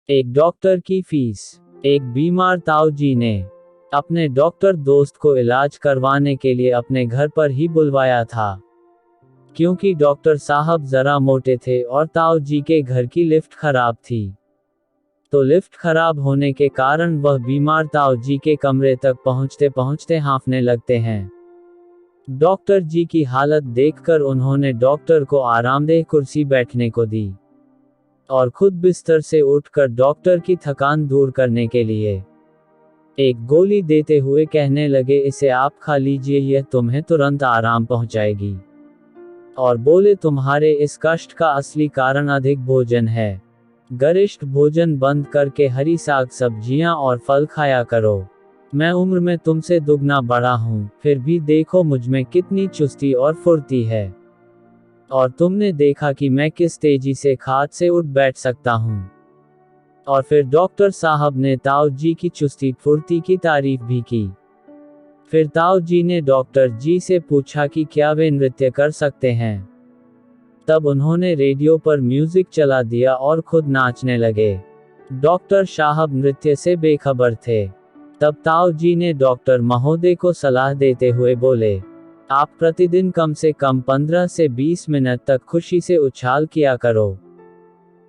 एक डॉक्टर की फीस। एक बीमार ताऊजी ने अपने डॉक्टर दोस्त को इलाज करवाने के लिए अपने घर पर ही बुलवाया था। क्योंकि डॉक्टर साहब जरा मोटे थे और ताऊजी के घर की लिफ्ट खराब थी, तो लिफ्ट खराब होने के कारण वह बीमार ताऊजी के कमरे तक पहुंचते पहुंचते हांफने लगते हैं। डॉक्टर जी की हालत देखकर उन्होंने डॉक्टर को आरामदेह कुर्सी बैठने को दी और खुद बिस्तर से उठकर डॉक्टर की थकान दूर करने के लिए एक गोली देते हुए कहने लगे, इसे आप खा लीजिए, यह तुम्हें तुरंत आराम पहुंचाएगी। और बोले, तुम्हारे इस कष्ट का असली कारण अधिक भोजन है। गरिष्ठ भोजन बंद करके हरी साग सब्जियां और फल खाया करो। मैं उम्र में तुमसे दुगना बड़ा हूँ, फिर भी देखो मुझमें कितनी चुस्ती और फुर्ती है। और तुमने देखा कि मैं किस तेजी से खाट से उठ बैठ सकता हूँ। और फिर डॉक्टर साहब ने ताऊजी की चुस्ती फुर्ती की तारीफ भी की। फिर ताऊजी ने डॉक्टर जी से पूछा कि क्या वे नृत्य कर सकते हैं। तब उन्होंने रेडियो पर म्यूजिक चला दिया और खुद नाचने लगे। डॉक्टर साहब नृत्य से बेखबर थे। तब ताऊजी ने डॉक्टर महोदय को सलाह देते हुए बोले, आप प्रतिदिन कम से कम 15 से 20 मिनट तक खुशी से उछाल किया करो,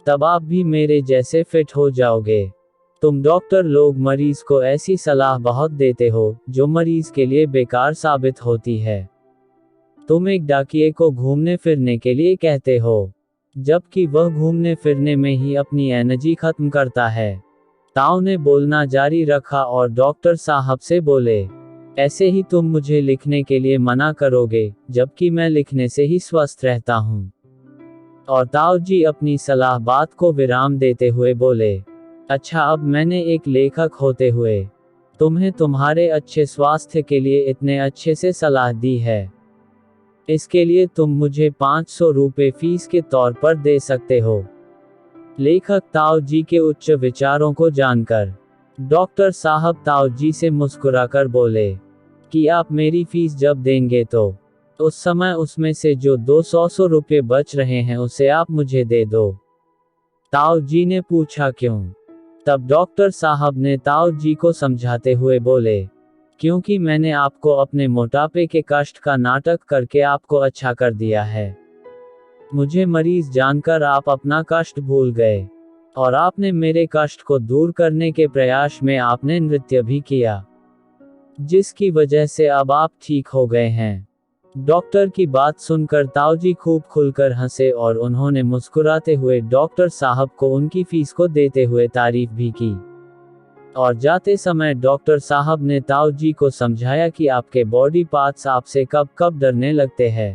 तब आप भी मेरे जैसे फिट हो जाओगे। तुम डॉक्टर लोग मरीज को ऐसी सलाह बहुत देते हो जो मरीज के लिए बेकार साबित होती है। तुम एक डाकिये को घूमने फिरने के लिए कहते हो, जबकि वह घूमने फिरने में ही अपनी एनर्जी खत्म करता है। ताऊ ने बोलना जारी रखा और डॉक्टर साहब से बोले, ऐसे ही तुम मुझे लिखने के लिए मना करोगे, जबकि मैं लिखने से ही स्वस्थ रहता हूँ। और ताऊजी अपनी सलाह बात को विराम देते हुए बोले, अच्छा, अब मैंने एक लेखक होते हुए तुम्हें तुम्हारे अच्छे स्वास्थ्य के लिए इतने अच्छे से सलाह दी है, इसके लिए तुम मुझे 500 रुपये फीस के तौर पर दे सकते हो। लेखक ताऊजी के उच्च विचारों को जानकर डॉक्टर साहब ताऊजी से मुस्कुराकर बोले कि आप मेरी फीस जब देंगे तो उस समय उसमें से जो 200 रुपये बच रहे हैं उसे आप मुझे दे दो। ताऊजी ने पूछा, क्यों? तब डॉक्टर साहब ने ताऊजी को समझाते हुए बोले, क्योंकि मैंने आपको अपने मोटापे के कष्ट का नाटक करके आपको अच्छा कर दिया है। मुझे मरीज जानकर आप अपना कष्ट भूल गए और आपने मेरे कष्ट को दूर करने के प्रयास में आपने नृत्य भी किया, जिसकी वजह से अब आप ठीक हो गए हैं। डॉक्टर की बात सुनकर ताऊजी खूब खुलकर हंसे और उन्होंने मुस्कुराते हुए डॉक्टर साहब को उनकी फीस को देते हुए तारीफ भी की। और जाते समय डॉक्टर साहब ने ताऊजी को समझाया कि आपके बॉडी पार्ट्स आपसे कब कब डरने लगते हैं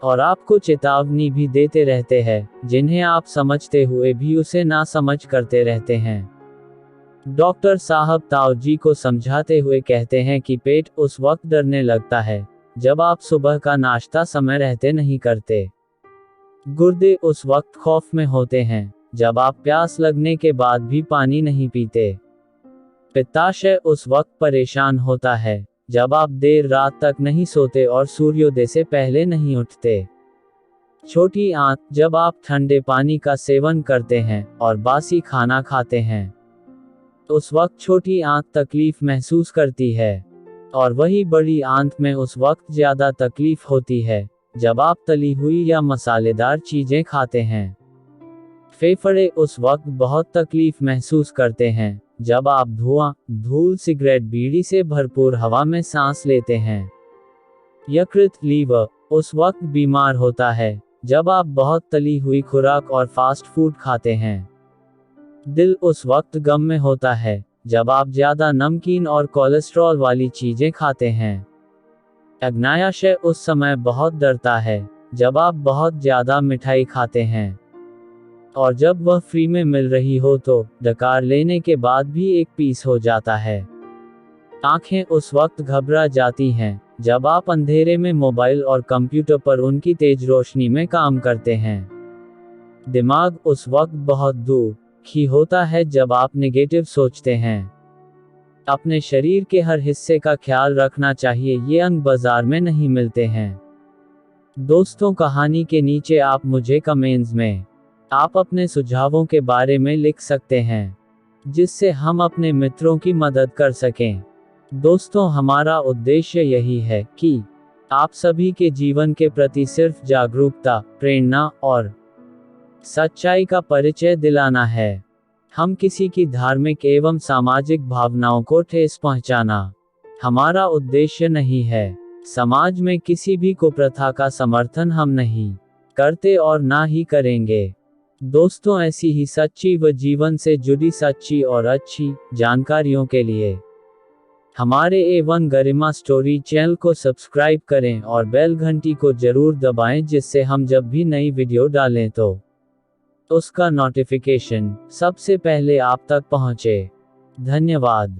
और आपको चेतावनी भी देते रहते हैं, जिन्हें आप समझते हुए भी उसे ना समझ करते रहते हैं। डॉक्टर साहब ताऊजी को समझाते हुए कहते हैं कि पेट उस वक्त डरने लगता है जब आप सुबह का नाश्ता समय रहते नहीं करते। गुर्दे उस वक्त खौफ में होते हैं जब आप प्यास लगने के बाद भी पानी नहीं पीते। पित्ताशय उस वक्त परेशान होता है जब आप देर रात तक नहीं सोते और सूर्योदय से पहले नहीं उठते। छोटी आंत जब आप ठंडे पानी का सेवन करते हैं और बासी खाना खाते हैं, उस वक्त छोटी आंत तकलीफ महसूस करती है। और वही बड़ी आंत में उस वक्त ज्यादा तकलीफ होती है जब आप तली हुई या मसालेदार चीजें खाते हैं। फेफड़े उस वक्त बहुत तकलीफ महसूस करते हैं जब आप धुआं, धूल, सिगरेट, बीड़ी से भरपूर हवा में सांस लेते हैं। यकृत, लीवर उस वक्त बीमार होता है जब आप बहुत तली हुई खुराक और फास्ट फूड खाते हैं। दिल उस वक्त गम में होता है जब आप ज्यादा नमकीन और कोलेस्ट्रॉल वाली चीजें खाते हैं। अग्नाशय उस समय बहुत डरता है जब आप बहुत ज्यादा मिठाई खाते हैं और जब वह फ्री में मिल रही हो तो डकार लेने के बाद भी एक पीस हो जाता है। आंखें उस वक्त घबरा जाती हैं जब आप अंधेरे में मोबाइल और कंप्यूटर पर उनकी तेज रोशनी में काम करते हैं। दिमाग उस वक्त बहुत दुखी होता है जब आप नेगेटिव सोचते हैं। अपने शरीर के हर हिस्से का ख्याल रखना चाहिए, ये अंग बाजार में नहीं मिलते हैं। दोस्तों, कहानी के नीचे आप मुझे कमेंट्स में आप अपने सुझावों के बारे में लिख सकते हैं, जिससे हम अपने मित्रों की मदद कर सकें। दोस्तों, हमारा उद्देश्य यही है कि आप सभी के जीवन के प्रति सिर्फ जागरूकता, प्रेरणा और सच्चाई का परिचय दिलाना है। हम किसी की धार्मिक एवं सामाजिक भावनाओं को ठेस पहुंचाना हमारा उद्देश्य नहीं है। समाज में किसी भी कुप्रथा का समर्थन हम नहीं करते और ना ही करेंगे। दोस्तों, ऐसी ही सच्ची व जीवन से जुड़ी सच्ची और अच्छी जानकारियों के लिए हमारे A1 गरिमा स्टोरी चैनल को सब्सक्राइब करें और बेल घंटी को जरूर दबाएं, जिससे हम जब भी नई वीडियो डालें तो उसका नोटिफिकेशन सबसे पहले आप तक पहुंचे। धन्यवाद।